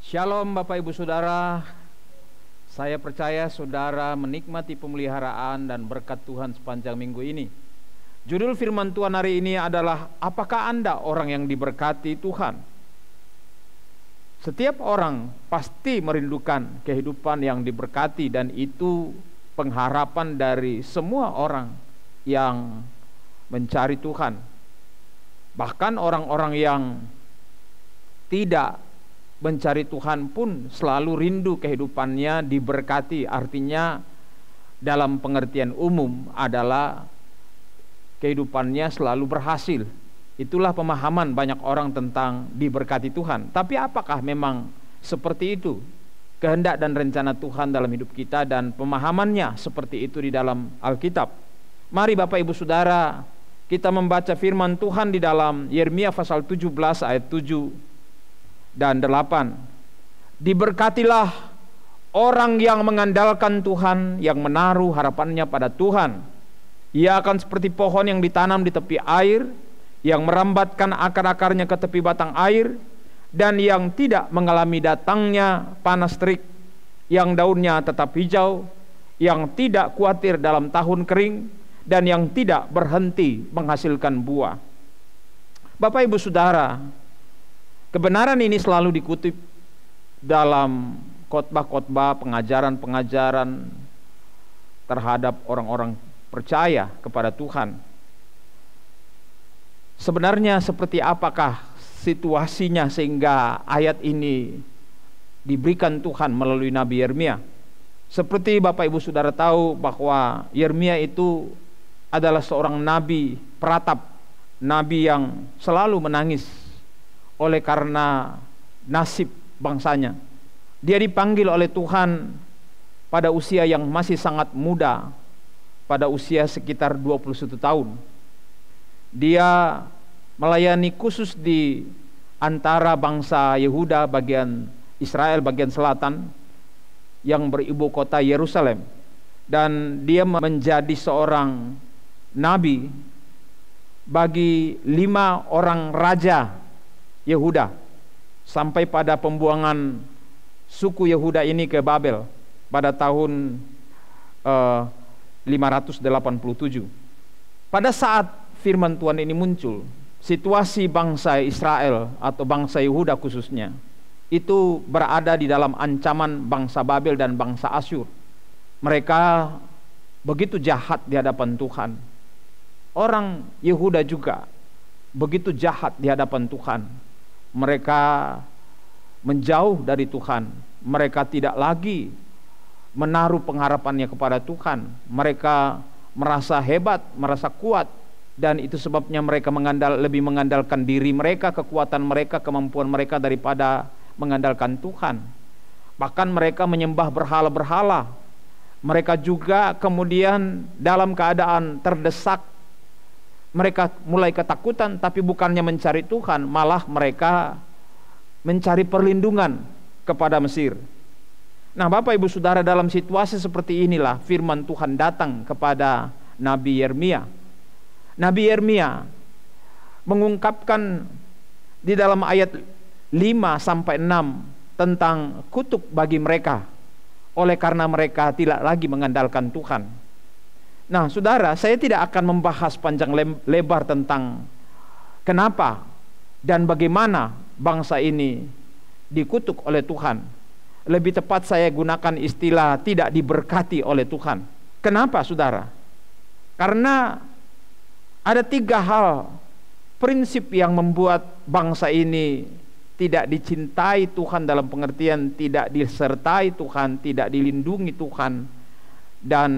Shalom Bapak Ibu Saudara. Saya percaya saudara menikmati pemeliharaan dan berkat Tuhan sepanjang minggu ini. Judul firman Tuhan hari ini adalah, apakah Anda orang yang diberkati Tuhan? Setiap orang pasti merindukan kehidupan yang diberkati, dan itu pengharapan dari semua orang yang mencari Tuhan. Bahkan orang-orang yang tidak mencari Tuhan pun selalu rindu kehidupannya diberkati. Artinya dalam pengertian umum adalah kehidupannya selalu berhasil. Itulah pemahaman banyak orang tentang diberkati Tuhan. Tapi apakah memang seperti itu kehendak dan rencana Tuhan dalam hidup kita, dan pemahamannya seperti itu di dalam Alkitab? Mari Bapak Ibu Saudara, kita membaca firman Tuhan di dalam Yeremia pasal 17 ayat 7 dan 8. Diberkatilah orang yang mengandalkan Tuhan, yang menaruh harapannya pada Tuhan. Ia akan seperti pohon yang ditanam di tepi air, yang merambatkan akar-akarnya ke tepi batang air, dan yang tidak mengalami datangnya panas terik, yang daunnya tetap hijau, yang tidak khawatir dalam tahun kering, dan yang tidak berhenti menghasilkan buah. Bapak Ibu Saudara, kebenaran ini selalu dikutip dalam khotbah-khotbah, pengajaran-pengajaran terhadap orang-orang percaya kepada Tuhan. Sebenarnya seperti apakah situasinya sehingga ayat ini diberikan Tuhan melalui Nabi Yeremia? Seperti Bapak Ibu Saudara tahu bahwa Yeremia itu adalah seorang nabi peratap, nabi yang selalu menangis oleh karena nasib bangsanya. Dia dipanggil oleh Tuhan pada usia yang masih sangat muda, pada usia sekitar 21 tahun. Dia melayani khusus di antara bangsa Yehuda bagian Israel bagian selatan yang beribu kota Yerusalem, dan dia menjadi seorang nabi bagi 5 orang raja Yehuda sampai pada pembuangan suku Yehuda ini ke Babel pada tahun 587. Pada saat firman Tuhan ini muncul, situasi bangsa Israel atau bangsa Yehuda khususnya itu berada di dalam ancaman bangsa Babel dan bangsa Asyur. Mereka begitu jahat di hadapan Tuhan. Orang Yehuda juga begitu jahat di hadapan Tuhan. Mereka menjauh dari Tuhan. Mereka tidak lagi menaruh pengharapannya kepada Tuhan. Mereka merasa hebat, merasa kuat, dan itu sebabnya mereka lebih mengandalkan diri mereka, kekuatan mereka, kemampuan mereka daripada mengandalkan Tuhan. Bahkan mereka menyembah berhala-berhala. Mereka juga kemudian dalam keadaan terdesak, mereka mulai ketakutan, tapi bukannya mencari Tuhan, malah mereka mencari perlindungan kepada Mesir. Nah Bapak Ibu Saudara, dalam situasi seperti inilah firman Tuhan datang kepada Nabi Yeremia. Nabi Yeremia mengungkapkan di dalam ayat 5-6 tentang kutuk bagi mereka oleh karena mereka tidak lagi mengandalkan Tuhan. Nah saudara, saya tidak akan membahas panjang lebar tentang kenapa dan bagaimana bangsa ini dikutuk oleh Tuhan. Lebih tepat saya gunakan istilah tidak diberkati oleh Tuhan. Kenapa saudara? Karena ada 3 hal prinsip yang membuat bangsa ini tidak dicintai Tuhan, dalam pengertian tidak disertai Tuhan, tidak dilindungi Tuhan, dan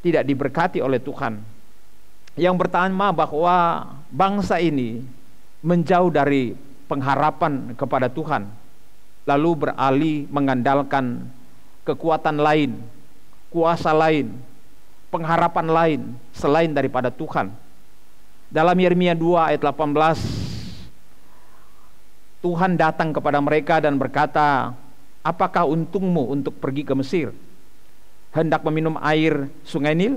tidak diberkati oleh Tuhan. Yang pertama, bahwa bangsa ini menjauh dari pengharapan kepada Tuhan, lalu beralih mengandalkan kekuatan lain, kuasa lain, pengharapan lain selain daripada Tuhan. Dalam Yeremia 2 ayat 18, Tuhan datang kepada mereka dan berkata, apakah untungmu untuk pergi ke Mesir, hendak meminum air sungai Nil?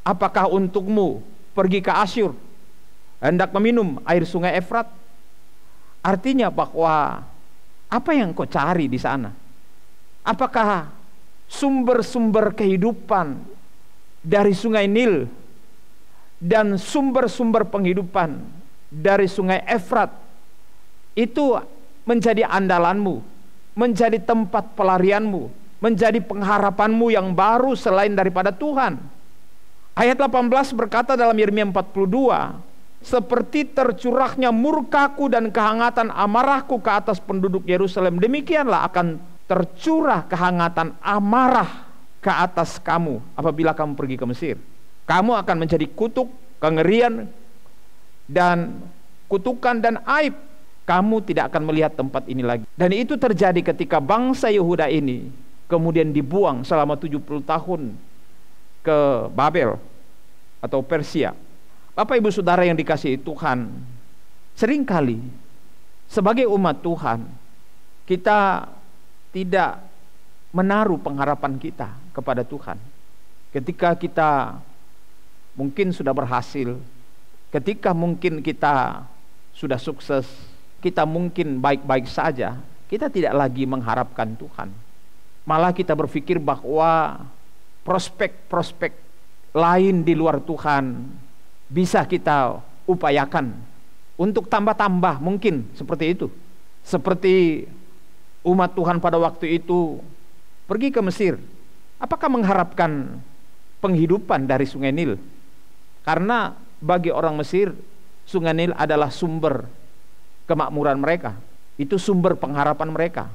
Apakah untungmu pergi ke Asyur, hendak meminum air sungai Efrat? Artinya bahwa Apa yang kau cari di sana? Apakah sumber-sumber kehidupan dari sungai Nil dan sumber-sumber penghidupan dari sungai Efrat itu menjadi andalanmu, menjadi tempat pelarianmu, menjadi pengharapanmu yang baru selain daripada Tuhan? Ayat 18 berkata dalam Yeremia 42, seperti tercurahnya murkaku dan kehangatan amarahku ke atas penduduk Yerusalem, demikianlah akan tercurah kehangatan amarah ke atas kamu apabila kamu pergi ke Mesir. Kamu akan menjadi kutuk, kengerian, dan kutukan dan aib. Kamu tidak akan melihat tempat ini lagi. Dan itu terjadi ketika bangsa Yehuda ini kemudian dibuang selama 70 tahun ke Babel atau Persia. Bapak ibu saudara yang dikasihi Tuhan, seringkali sebagai umat Tuhan kita tidak menaruh pengharapan kita kepada Tuhan. Ketika kita mungkin sudah berhasil, ketika mungkin kita sudah sukses, kita mungkin baik-baik saja, kita tidak lagi mengharapkan Tuhan. Malah kita berpikir bahwa prospek-prospek lain di luar Tuhan bisa kita upayakan untuk tambah-tambah, mungkin seperti itu. Seperti umat Tuhan pada waktu itu pergi ke Mesir, apakah mengharapkan penghidupan dari sungai Nil? Karena bagi orang Mesir, sungai Nil adalah sumber kemakmuran mereka. Itu sumber pengharapan mereka.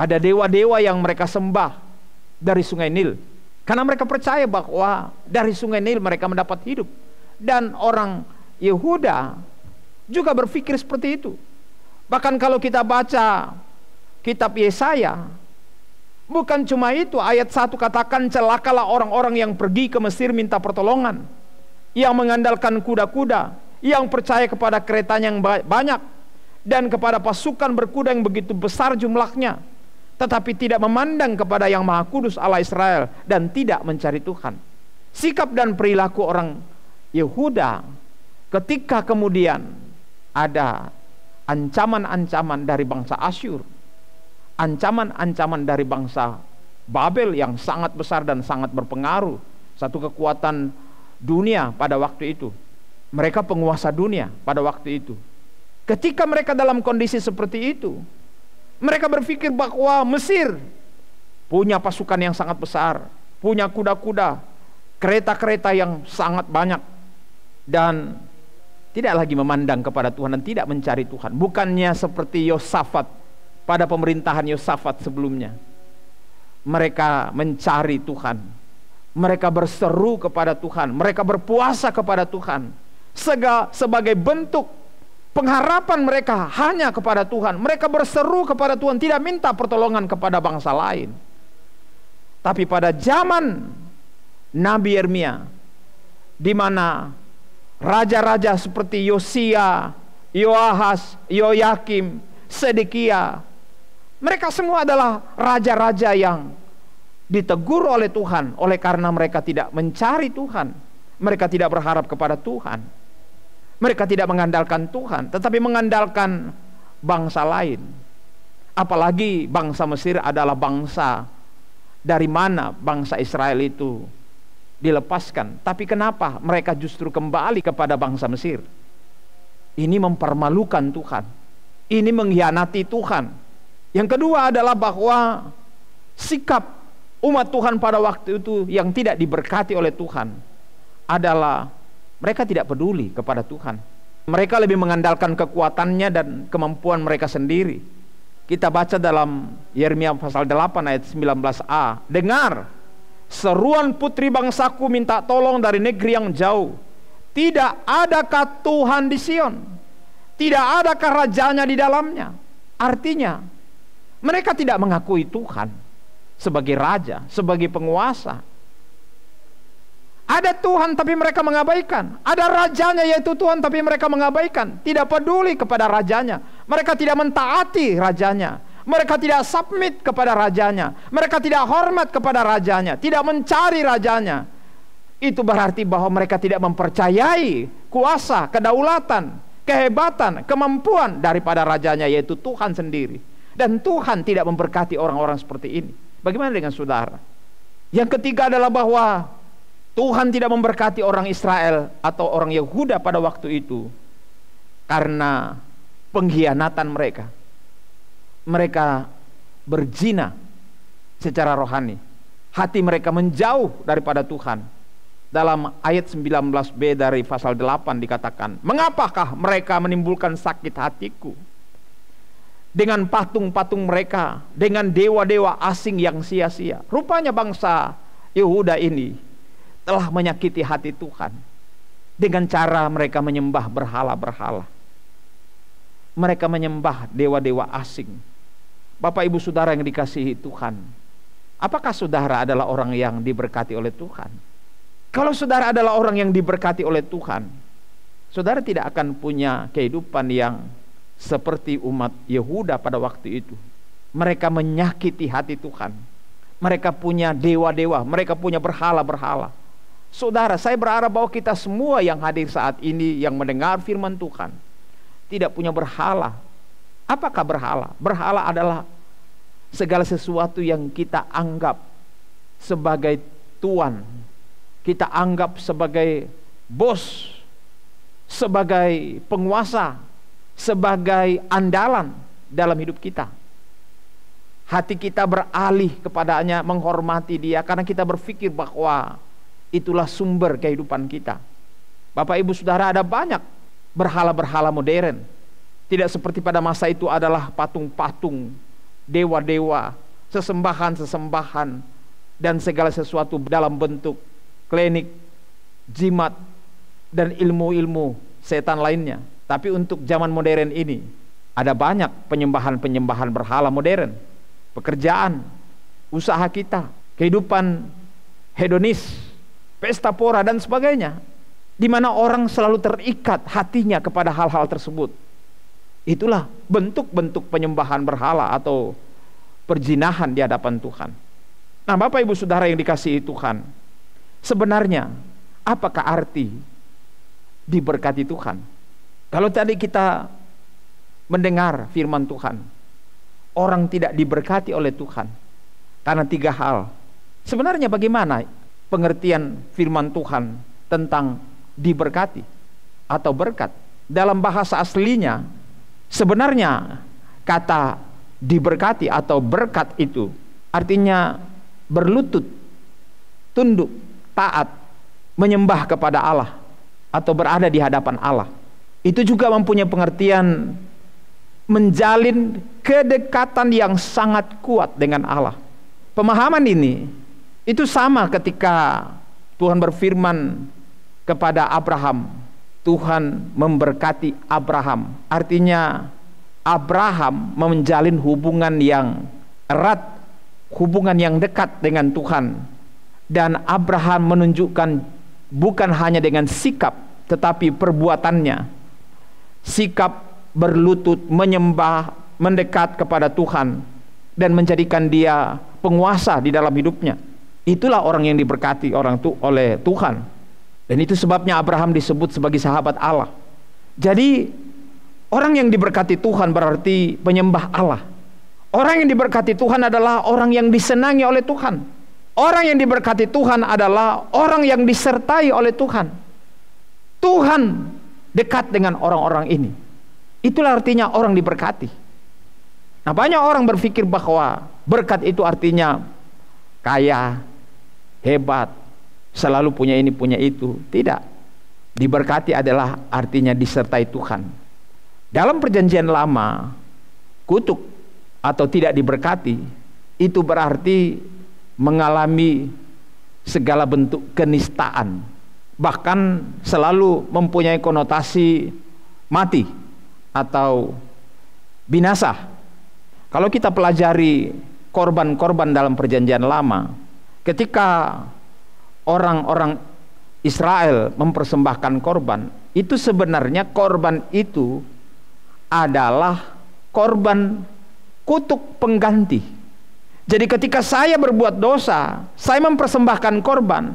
Ada dewa-dewa yang mereka sembah dari sungai Nil, karena mereka percaya bahwa dari sungai Nil mereka mendapat hidup. Dan orang Yehuda juga berpikir seperti itu. Bahkan kalau kita baca kitab Yesaya, bukan cuma itu, ayat 1 katakan, celakalah orang-orang yang pergi ke Mesir minta pertolongan, yang mengandalkan kuda-kuda, yang percaya kepada keretanya yang banyak, dan kepada pasukan berkuda yang begitu besar jumlahnya, tetapi tidak memandang kepada yang Maha Kudus Allah Israel, dan tidak mencari Tuhan. Sikap dan perilaku orang Yehuda ketika kemudian ada ancaman-ancaman dari bangsa Asyur, ancaman-ancaman dari bangsa Babel yang sangat besar dan sangat berpengaruh, satu kekuatan dunia pada waktu itu. Mereka penguasa dunia pada waktu itu. Ketika mereka dalam kondisi seperti itu, mereka berpikir bahwa Mesir punya pasukan yang sangat besar, punya kuda-kuda, kereta-kereta yang sangat banyak, dan tidak lagi memandang kepada Tuhan dan tidak mencari Tuhan. Bukannya seperti Yosafat pada pemerintahan Yosafat sebelumnya. Mereka mencari Tuhan, mereka berseru kepada Tuhan, mereka berpuasa kepada Tuhan, sebagai bentuk pengharapan mereka hanya kepada Tuhan. Mereka berseru kepada Tuhan, tidak minta pertolongan kepada bangsa lain. Tapi pada zaman Nabi Yeremia, di mana raja-raja seperti Yosia, Yoahas, Yoyakim, Sedekia, mereka semua adalah raja-raja yang ditegur oleh Tuhan oleh karena mereka tidak mencari Tuhan. Mereka tidak berharap kepada Tuhan. Mereka tidak mengandalkan Tuhan, tetapi mengandalkan bangsa lain. Apalagi bangsa Mesir adalah bangsa dari mana bangsa Israel itu dilepaskan. Tapi kenapa mereka justru kembali kepada bangsa Mesir? Ini mempermalukan Tuhan, ini mengkhianati Tuhan. Yang kedua adalah bahwa sikap umat Tuhan pada waktu itu yang tidak diberkati oleh Tuhan adalah mereka tidak peduli kepada Tuhan. Mereka lebih mengandalkan kekuatannya dan kemampuan mereka sendiri. Kita baca dalam Yeremia pasal 8 ayat 19a, dengar seruan putri bangsaku minta tolong dari negeri yang jauh. Tidak adakah Tuhan di Sion? Tidak adakah rajanya di dalamnya? Artinya mereka tidak mengakui Tuhan sebagai raja, sebagai penguasa. Ada Tuhan tapi mereka mengabaikan. Ada rajanya yaitu Tuhan tapi mereka mengabaikan. Tidak peduli kepada rajanya. Mereka tidak mentaati rajanya. Mereka tidak submit kepada rajanya. Mereka tidak hormat kepada rajanya, tidak mencari rajanya. Itu berarti bahwa mereka tidak mempercayai kuasa, kedaulatan, kehebatan, kemampuan daripada rajanya yaitu Tuhan sendiri. Dan Tuhan tidak memberkati orang-orang seperti ini. Bagaimana dengan saudara? Yang ketiga adalah bahwa Tuhan tidak memberkati orang Israel atau orang Yehuda pada waktu itu karena pengkhianatan mereka. Mereka berzina secara rohani. Hati mereka menjauh daripada Tuhan. Dalam ayat 19b dari pasal 8 dikatakan, "Mengapakah mereka menimbulkan sakit hatiku dengan patung-patung mereka, dengan dewa-dewa asing yang sia-sia?" Rupanya bangsa Yehuda ini telah menyakiti hati Tuhan dengan cara mereka menyembah berhala-berhala. Mereka menyembah dewa-dewa asing. Bapak ibu saudara yang dikasihi Tuhan, apakah saudara adalah orang yang diberkati oleh Tuhan? Kalau saudara adalah orang yang diberkati oleh Tuhan, saudara tidak akan punya kehidupan yang seperti umat Yehuda pada waktu itu. Mereka menyakiti hati Tuhan. Mereka punya dewa-dewa, mereka punya berhala-berhala. Saudara, saya berharap bahwa kita semua yang hadir saat ini, yang mendengar firman Tuhan, tidak punya berhala. Apakah berhala? Berhala adalah segala sesuatu yang kita anggap sebagai tuan, kita anggap sebagai bos, sebagai penguasa, sebagai andalan dalam hidup kita. Hati kita beralih kepadanya, menghormati dia, karena kita berpikir bahwa itulah sumber kehidupan kita. Bapak ibu saudara, ada banyak berhala-berhala modern. Tidak seperti pada masa itu adalah patung-patung, dewa-dewa, sesembahan-sesembahan, dan segala sesuatu dalam bentuk klinik, jimat, dan ilmu-ilmu setan lainnya. Tapi untuk zaman modern ini, ada banyak penyembahan-penyembahan berhala modern. Pekerjaan, usaha kita, kehidupan hedonis, pesta pora, dan sebagainya, di mana orang selalu terikat hatinya kepada hal-hal tersebut. Itulah bentuk-bentuk penyembahan berhala atau perzinahan di hadapan Tuhan. Nah, Bapak Ibu Saudara yang dikasihi Tuhan, sebenarnya apakah arti diberkati Tuhan? Kalau tadi kita mendengar firman Tuhan, orang tidak diberkati oleh Tuhan karena 3 hal. Sebenarnya bagaimana pengertian firman Tuhan tentang diberkati atau berkat? Dalam bahasa aslinya, sebenarnya kata diberkati atau berkat itu artinya berlutut, tunduk, taat, menyembah kepada Allah atau berada di hadapan Allah. Itu juga mempunyai pengertian menjalin kedekatan yang sangat kuat dengan Allah. Pemahaman ini itu sama ketika Tuhan berfirman kepada Abraham, Tuhan memberkati Abraham. Artinya Abraham menjalin hubungan yang erat, hubungan yang dekat dengan Tuhan. Dan Abraham menunjukkan bukan hanya dengan sikap, tetapi perbuatannya. Sikap berlutut, menyembah, mendekat kepada Tuhan, dan menjadikan dia penguasa di dalam hidupnya. Itulah orang yang diberkati oleh Tuhan. Dan itu sebabnya Abraham disebut sebagai sahabat Allah. Jadi orang yang diberkati Tuhan berarti penyembah Allah. Orang yang diberkati Tuhan adalah orang yang disenangi oleh Tuhan. Orang yang diberkati Tuhan adalah orang yang disertai oleh Tuhan. Tuhan dekat dengan orang-orang ini. Itulah artinya orang diberkati. Nah, banyak orang berpikir bahwa berkat itu artinya kaya, hebat, selalu punya ini, punya itu. Tidak. Diberkati adalah artinya disertai Tuhan. Dalam perjanjian lama, kutuk atau tidak diberkati itu berarti mengalami segala bentuk kenistaan, bahkan selalu mempunyai konotasi mati atau binasa. Kalau kita pelajari korban-korban dalam perjanjian lama, ketika orang-orang Israel mempersembahkan korban, itu sebenarnya korban itu adalah korban kutuk pengganti. Jadi ketika saya berbuat dosa, saya mempersembahkan korban,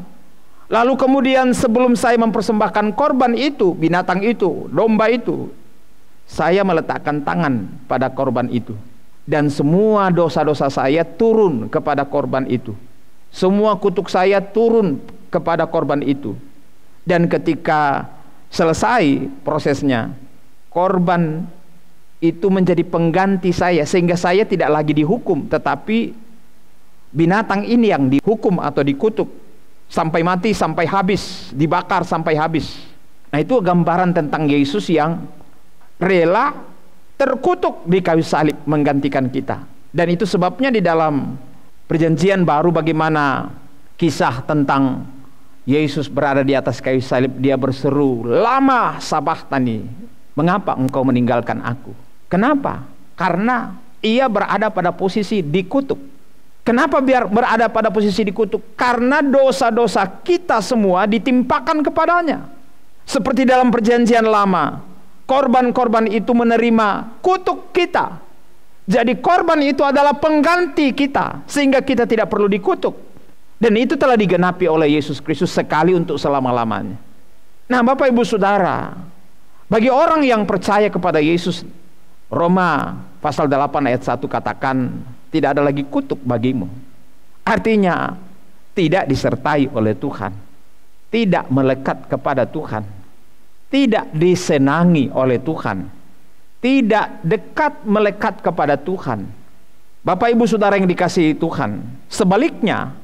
lalu kemudian sebelum saya mempersembahkan korban itu, binatang itu, domba itu, saya meletakkan tangan pada korban itu. dan semua dosa-dosa saya turun kepada korban itu. Semua kutuk saya turun kepada korban itu. Dan ketika selesai prosesnya, korban itu menjadi pengganti saya, sehingga saya tidak lagi dihukum, tetapi binatang ini yang dihukum atau dikutuk sampai mati, sampai habis, dibakar sampai habis. Nah, itu gambaran tentang Yesus yang rela terkutuk di kayu salib menggantikan kita. Dan itu sebabnya di dalam Perjanjian Baru bagaimana kisah tentang Yesus berada di atas kayu salib, dia berseru, "Lama sabachthani, mengapa engkau meninggalkan aku?" Kenapa? Karena ia berada pada posisi dikutuk. Kenapa biar berada pada posisi dikutuk? Karena dosa-dosa kita semua ditimpakan kepadanya. Seperti dalam Perjanjian Lama, korban-korban itu menerima kutuk kita. Jadi korban itu adalah pengganti kita, sehingga kita tidak perlu dikutuk. Dan itu telah digenapi oleh Yesus Kristus sekali untuk selama-lamanya. Nah, Bapak Ibu Saudara, bagi orang yang percaya kepada Yesus, Roma pasal 8 ayat 1 katakan, tidak ada lagi kutuk bagimu. Artinya tidak disertai oleh Tuhan, tidak melekat kepada Tuhan, tidak disenangi oleh Tuhan, tidak dekat melekat kepada Tuhan. Bapak Ibu Saudara yang dikasihi Tuhan, sebaliknya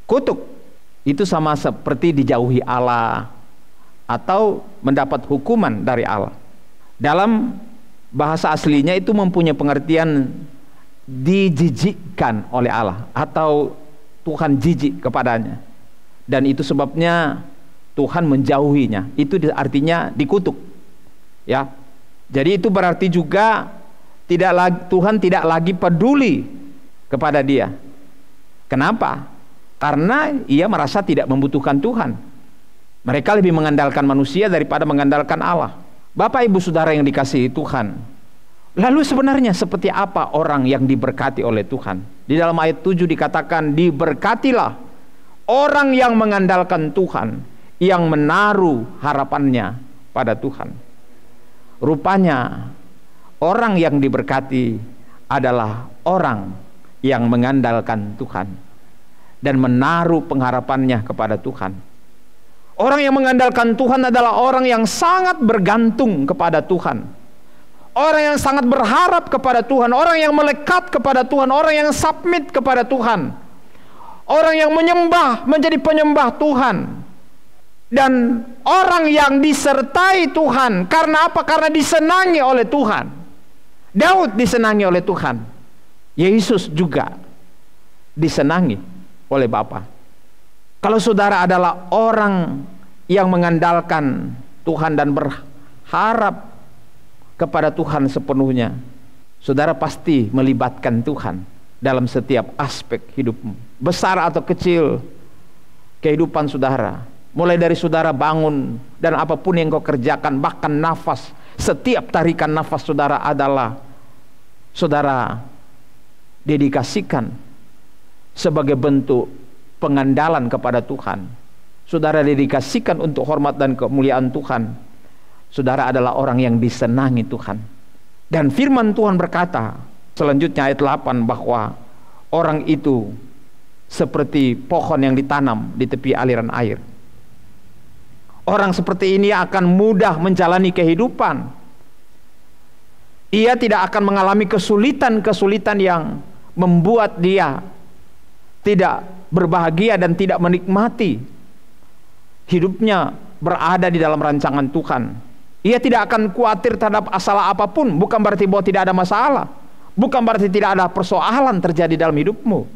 kutuk itu sama seperti dijauhi Allah atau mendapat hukuman dari Allah. Dalam bahasa aslinya itu mempunyai pengertian dijijikkan oleh Allah atau Tuhan jijik kepadanya, dan itu sebabnya Tuhan menjauhinya. Itu artinya dikutuk, ya. Jadi itu berarti juga Tuhan tidak lagi peduli kepada dia. Kenapa? Karena ia merasa tidak membutuhkan Tuhan. Mereka lebih mengandalkan manusia daripada mengandalkan Allah. Bapak Ibu Saudara yang dikasihi Tuhan, lalu sebenarnya seperti apa orang yang diberkati oleh Tuhan? Di dalam ayat 7 dikatakan, diberkatilah orang yang mengandalkan Tuhan, yang menaruh harapannya pada Tuhan. Rupanya orang yang diberkati adalah orang yang mengandalkan Tuhan dan menaruh pengharapannya kepada Tuhan. Orang yang mengandalkan Tuhan adalah orang yang sangat bergantung kepada Tuhan, orang yang sangat berharap kepada Tuhan, orang yang melekat kepada Tuhan, orang yang submit kepada Tuhan, orang yang menyembah, menjadi penyembah Tuhan, dan orang yang disertai Tuhan. Karena apa? Karena disenangi oleh Tuhan. Daud disenangi oleh Tuhan, Yesus juga disenangi oleh Bapa. Kalau saudara adalah orang yang mengandalkan Tuhan dan berharap kepada Tuhan sepenuhnya, saudara pasti melibatkan Tuhan dalam setiap aspek hidupmu, besar atau kecil kehidupan saudara. Mulai dari saudara bangun dan apapun yang kau kerjakan, bahkan nafas, setiap tarikan nafas saudara adalah saudara dedikasikan sebagai bentuk pengandalan kepada Tuhan. Saudara dedikasikan untuk hormat dan kemuliaan Tuhan. Saudara adalah orang yang disenangi Tuhan. Dan firman Tuhan berkata selanjutnya ayat 8 bahwa orang itu seperti pohon yang ditanam di tepi aliran air. Orang seperti ini akan mudah menjalani kehidupan. Ia tidak akan mengalami kesulitan-kesulitan yang membuat dia tidak berbahagia dan tidak menikmati hidupnya berada di dalam rancangan Tuhan. Ia tidak akan khawatir terhadap masalah apapun. Bukan berarti bahwa tidak ada masalah, bukan berarti tidak ada persoalan terjadi dalam hidupmu,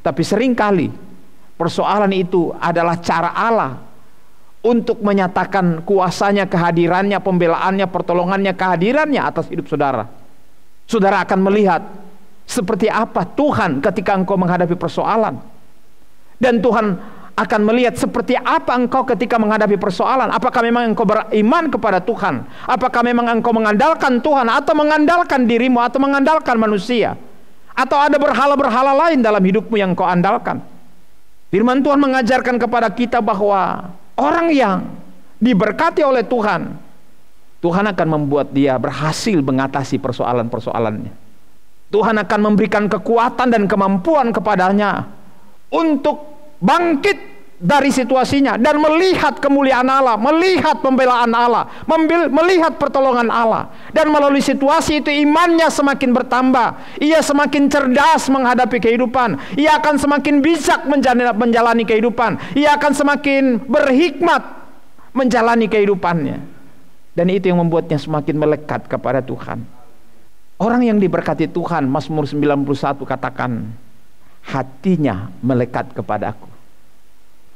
tapi seringkali persoalan itu adalah cara Allah untuk menyatakan kuasanya, kehadirannya, pembelaannya, pertolongannya, kehadirannya atas hidup saudara. Saudara akan melihat seperti apa Tuhan ketika engkau menghadapi persoalan. Dan Tuhan akan melihat seperti apa engkau ketika menghadapi persoalan. Apakah memang engkau beriman kepada Tuhan? Apakah memang engkau mengandalkan Tuhan, atau mengandalkan dirimu, atau mengandalkan manusia? Atau ada berhala-berhala lain dalam hidupmu yang engkau andalkan? Firman Tuhan mengajarkan kepada kita bahwa orang yang diberkati oleh Tuhan, Tuhan akan membuat dia berhasil mengatasi persoalan-persoalannya. Tuhan akan memberikan kekuatan dan kemampuan kepadanya untuk bangkit dari situasinya dan melihat kemuliaan Allah, melihat pembelaan Allah, melihat pertolongan Allah. Dan melalui situasi itu imannya semakin bertambah. Ia semakin cerdas menghadapi kehidupan. Ia akan semakin bijak menjalani kehidupan. Ia akan semakin berhikmat menjalani kehidupannya. Dan itu yang membuatnya semakin melekat kepada Tuhan. Orang yang diberkati Tuhan, Mazmur 91 katakan, hatinya melekat kepadaku.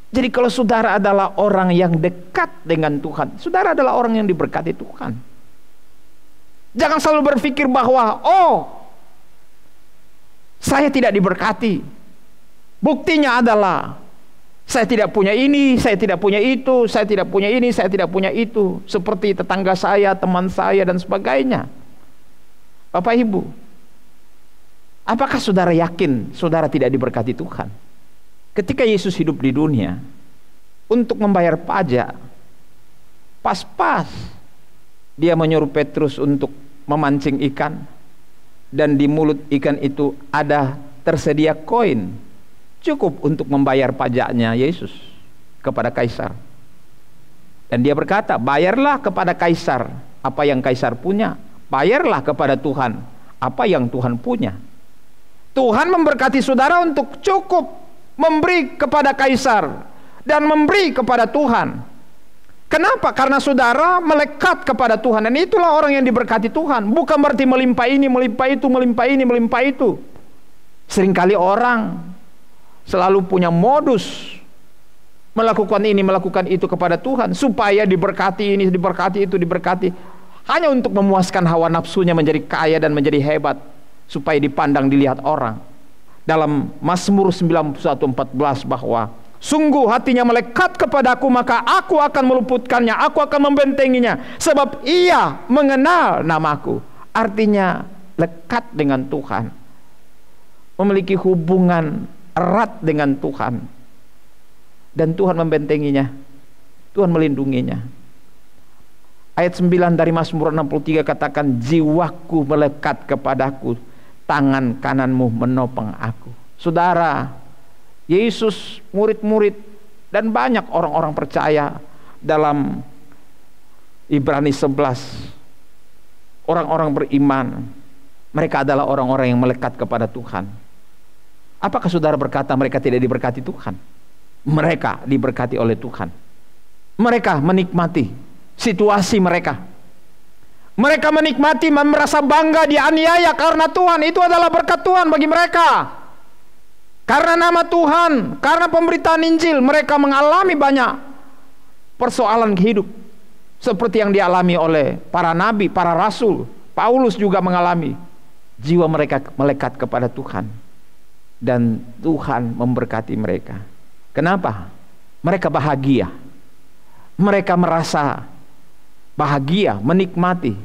Jadi kalau saudara adalah orang yang dekat dengan Tuhan, saudara adalah orang yang diberkati Tuhan. Jangan selalu berpikir bahwa, saya tidak diberkati. Buktinya adalah, saya tidak punya ini, saya tidak punya itu, saya tidak punya ini, saya tidak punya itu. Seperti tetangga saya, teman saya, dan sebagainya. Bapak Ibu, apakah saudara yakin saudara tidak diberkati Tuhan? Ketika Yesus hidup di dunia, untuk membayar pajak, pas-pas dia menyuruh Petrus untuk memancing ikan, dan di mulut ikan itu ada tersedia koin, cukup untuk membayar pajaknya Yesus kepada Kaisar. Dan dia berkata, bayarlah kepada Kaisar apa yang Kaisar punya, bayarlah kepada Tuhan apa yang Tuhan punya. Tuhan memberkati saudara untuk cukup memberi kepada Kaisar dan memberi kepada Tuhan. Kenapa? Karena saudara melekat kepada Tuhan. Dan itulah orang yang diberkati Tuhan. Bukan berarti melimpah ini, melimpah itu, melimpah ini, melimpah itu. Seringkali orang selalu punya modus melakukan ini, melakukan itu kepada Tuhan, supaya diberkati ini, diberkati itu, diberkati, hanya untuk memuaskan hawa nafsunya menjadi kaya dan menjadi hebat, supaya dipandang, dilihat orang. Dalam Mazmur 91:14 bahwa sungguh hatinya melekat kepadaku, maka aku akan meluputkannya, aku akan membentenginya, sebab ia mengenal namaku. Artinya lekat dengan Tuhan, memiliki hubungan erat dengan Tuhan, dan Tuhan membentenginya, Tuhan melindunginya. Ayat 9 dari Mazmur 63 katakan, jiwaku melekat kepadaku, tangan kananmu menopang aku. Saudara, Yesus, murid-murid, dan banyak orang-orang percaya dalam Ibrani 11, orang-orang beriman, mereka adalah orang-orang yang melekat kepada Tuhan. Apakah saudara berkata mereka tidak diberkati Tuhan? Mereka diberkati oleh Tuhan. Mereka menikmati situasi mereka. Mereka menikmati, merasa bangga dianiaya karena Tuhan. Itu adalah berkat Tuhan bagi mereka. Karena nama Tuhan, karena pemberitaan Injil, mereka mengalami banyak persoalan hidup, seperti yang dialami oleh para nabi, para rasul. Paulus juga mengalami. Jiwa mereka melekat kepada Tuhan, dan Tuhan memberkati mereka. Kenapa? Mereka bahagia. Mereka merasa bahagia, menikmati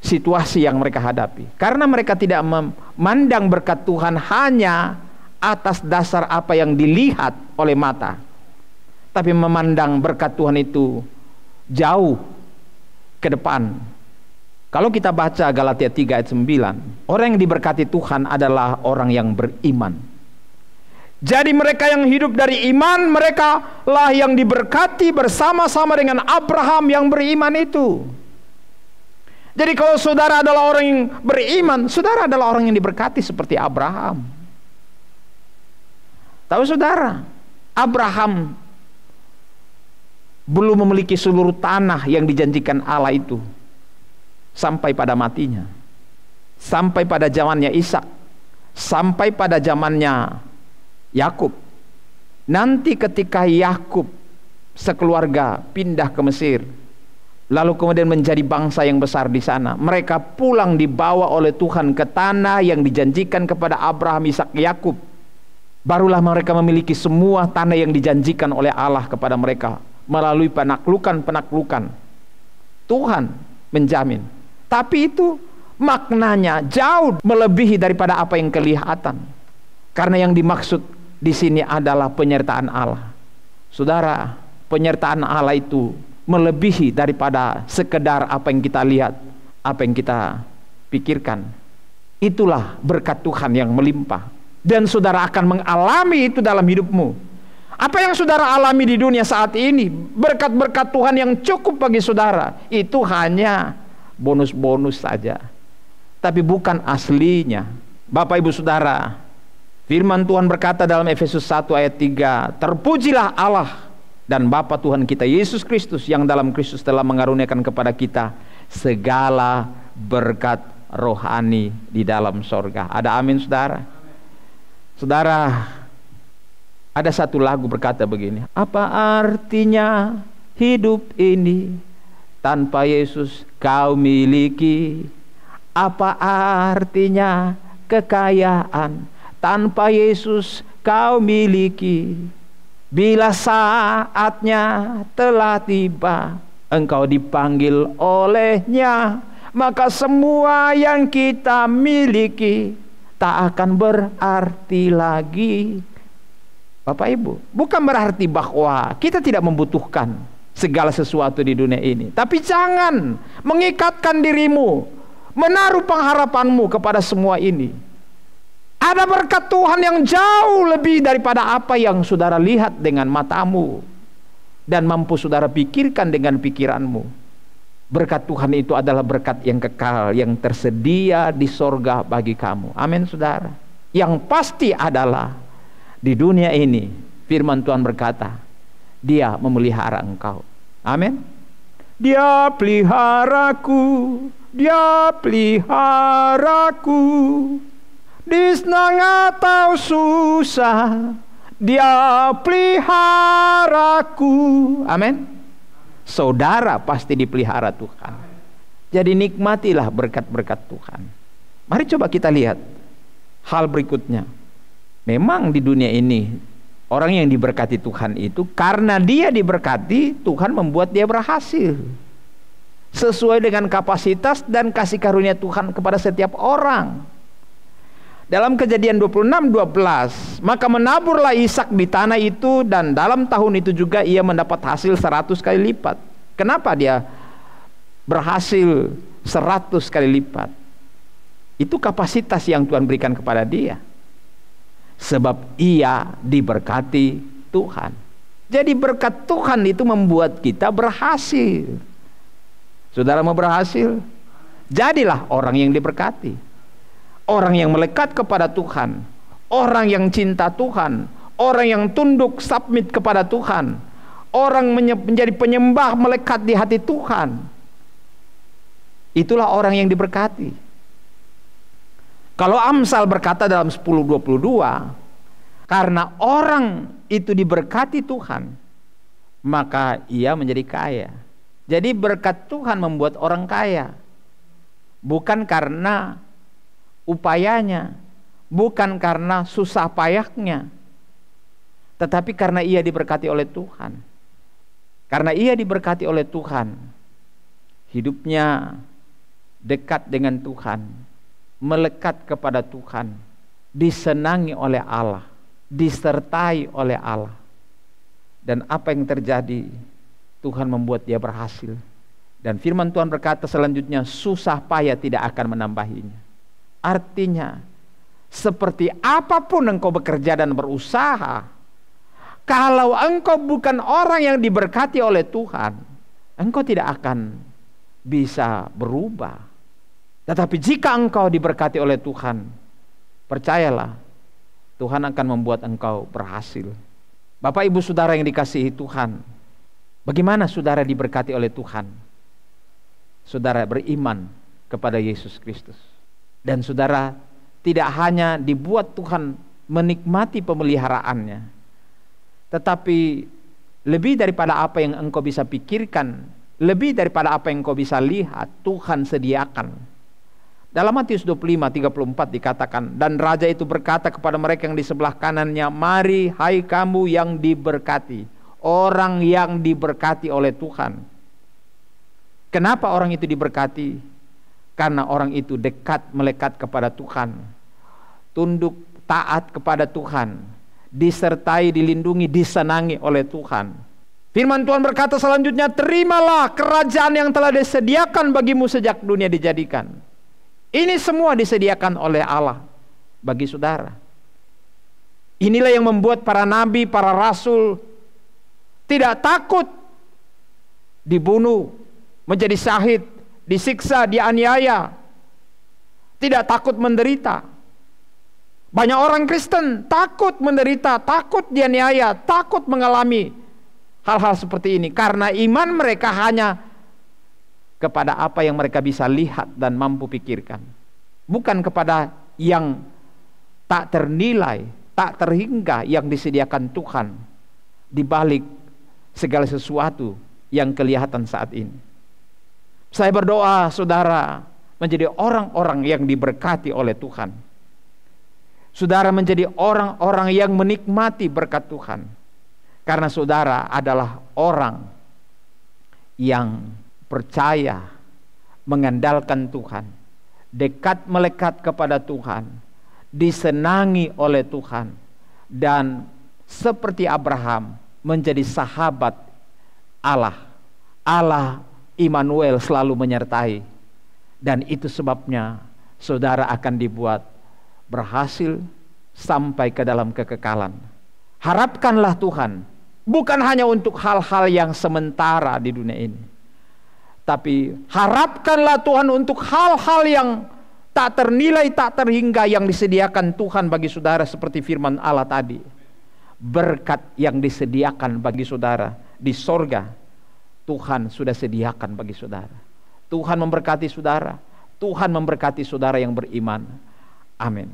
situasi yang mereka hadapi, karena mereka tidak memandang berkat Tuhan hanya atas dasar apa yang dilihat oleh mata, tapi memandang berkat Tuhan itu jauh ke depan. Kalau kita baca Galatia 3 ayat 9, orang yang diberkati Tuhan adalah orang yang beriman. Jadi mereka yang hidup dari iman, mereka lah yang diberkati bersama-sama dengan Abraham yang beriman itu. Jadi kalau saudara adalah orang yang beriman, saudara adalah orang yang diberkati seperti Abraham. Tahu saudara, Abraham belum memiliki seluruh tanah yang dijanjikan Allah itu sampai pada matinya, sampai pada zamannya Ishak, sampai pada zamannya Yakub. Nanti ketika Yakub sekeluarga pindah ke Mesir, lalu kemudian menjadi bangsa yang besar di sana, mereka pulang dibawa oleh Tuhan ke tanah yang dijanjikan kepada Abraham, Ishak, Yakub. Barulah mereka memiliki semua tanah yang dijanjikan oleh Allah kepada mereka melalui penaklukan-penaklukan. Tuhan menjamin. Tapi itu maknanya jauh melebihi daripada apa yang kelihatan. Karena yang dimaksud di sini adalah penyertaan Allah. Saudara, penyertaan Allah itu melebihi daripada sekedar apa yang kita lihat, apa yang kita pikirkan. Itulah berkat Tuhan yang melimpah. Dan saudara akan mengalami itu dalam hidupmu. Apa yang saudara alami di dunia saat ini, berkat-berkat Tuhan yang cukup bagi saudara, itu hanya bonus-bonus saja, tapi bukan aslinya. Bapak ibu saudara, firman Tuhan berkata dalam Efesus 1 ayat 3, terpujilah Allah dan Bapa Tuhan kita Yesus Kristus, yang dalam Kristus telah mengaruniakan kepada kita segala berkat rohani di dalam sorga. Ada amin saudara? Saudara, ada satu lagu berkata begini, apa artinya hidup ini tanpa Yesus kau miliki? Apa artinya kekayaan tanpa Yesus kau miliki? Bila saatnya telah tiba, engkau dipanggil olehnya, maka semua yang kita miliki tak akan berarti lagi. Bapak ibu, bukan berarti bahwa kita tidak membutuhkan segala sesuatu di dunia ini, tapi jangan mengikatkan dirimu, menaruh pengharapanmu kepada semua ini. Ada berkat Tuhan yang jauh lebih daripada apa yang saudara lihat dengan matamu dan mampu saudara pikirkan dengan pikiranmu. Berkat Tuhan itu adalah berkat yang kekal, yang tersedia di sorga bagi kamu. Amin saudara. Yang pasti adalah di dunia ini, firman Tuhan berkata, Dia memelihara engkau. Amin. Dia peliharaku, Dia peliharaku, di senang atau susah, Dia peliharaku. Amin. Saudara pasti dipelihara Tuhan. Jadi nikmatilah berkat-berkat Tuhan. Mari coba kita lihat hal berikutnya. Memang di dunia ini orang yang diberkati Tuhan itu, karena dia diberkati, Tuhan membuat dia berhasil sesuai dengan kapasitas dan kasih karunia Tuhan kepada setiap orang. Dalam Kejadian 26:12, maka menaburlah Ishak di tanah itu, dan dalam tahun itu juga ia mendapat hasil 100 kali lipat. Kenapa dia berhasil 100 kali lipat? Itu kapasitas yang Tuhan berikan kepada dia, sebab ia diberkati Tuhan. Jadi berkat Tuhan itu membuat kita berhasil. Saudara mau berhasil? Jadilah orang yang diberkati, orang yang melekat kepada Tuhan, orang yang cinta Tuhan, orang yang tunduk submit kepada Tuhan, orang menjadi penyembah melekat di hati Tuhan. Itulah orang yang diberkati. Kalau Amsal berkata dalam 10:22, karena orang itu diberkati Tuhan, maka ia menjadi kaya. Jadi berkat Tuhan membuat orang kaya, bukan karena upayanya, bukan karena susah payahnya, tetapi karena ia diberkati oleh Tuhan. Karena ia diberkati oleh Tuhan, hidupnya dekat dengan Tuhan, melekat kepada Tuhan, disenangi oleh Allah, disertai oleh Allah. Dan apa yang terjadi? Tuhan membuat dia berhasil. Dan firman Tuhan berkata selanjutnya, susah payah tidak akan menambahinya. Artinya, seperti apapun engkau bekerja dan berusaha, kalau engkau bukan orang yang diberkati oleh Tuhan, engkau tidak akan bisa berubah. Tetapi jika engkau diberkati oleh Tuhan, percayalah, Tuhan akan membuat engkau berhasil. Bapak ibu saudara yang dikasihi Tuhan, bagaimana saudara diberkati oleh Tuhan? Saudara beriman kepada Yesus Kristus. Dan saudara tidak hanya dibuat Tuhan menikmati pemeliharaannya, tetapi lebih daripada apa yang engkau bisa pikirkan, lebih daripada apa yang engkau bisa lihat, Tuhan sediakan. Dalam Matius 25:34 dikatakan, dan raja itu berkata kepada mereka yang di sebelah kanannya, mari hai kamu yang diberkati, orang yang diberkati oleh Tuhan. Kenapa orang itu diberkati? Karena orang itu dekat, melekat kepada Tuhan, tunduk taat kepada Tuhan, disertai, dilindungi, disenangi oleh Tuhan. Firman Tuhan berkata selanjutnya, terimalah kerajaan yang telah disediakan bagimu sejak dunia dijadikan. Ini semua disediakan oleh Allah bagi saudara. Inilah yang membuat para nabi, para rasul tidak takut dibunuh, menjadi syahid, disiksa, dianiaya, tidak takut menderita. Banyak orang Kristen takut menderita, takut dianiaya, takut mengalami hal-hal seperti ini karena iman mereka hanya kepada apa yang mereka bisa lihat dan mampu pikirkan, bukan kepada yang tak ternilai, tak terhingga yang disediakan Tuhan di balik segala sesuatu yang kelihatan saat ini. Saya berdoa saudara menjadi orang-orang yang diberkati oleh Tuhan. Saudara menjadi orang-orang yang menikmati berkat Tuhan. Karena saudara adalah orang yang percaya, mengandalkan Tuhan, dekat melekat kepada Tuhan, disenangi oleh Tuhan, dan seperti Abraham menjadi sahabat Allah. Allah Immanuel selalu menyertai, dan itu sebabnya saudara akan dibuat berhasil sampai ke dalam kekekalan. Harapkanlah Tuhan, bukan hanya untuk hal-hal yang sementara di dunia ini, tapi harapkanlah Tuhan untuk hal-hal yang tak ternilai, tak terhingga yang disediakan Tuhan bagi saudara, seperti firman Allah tadi. Berkat yang disediakan bagi saudara di sorga, Tuhan sudah sediakan bagi saudara. Tuhan memberkati saudara. Tuhan memberkati saudara yang beriman. Amin.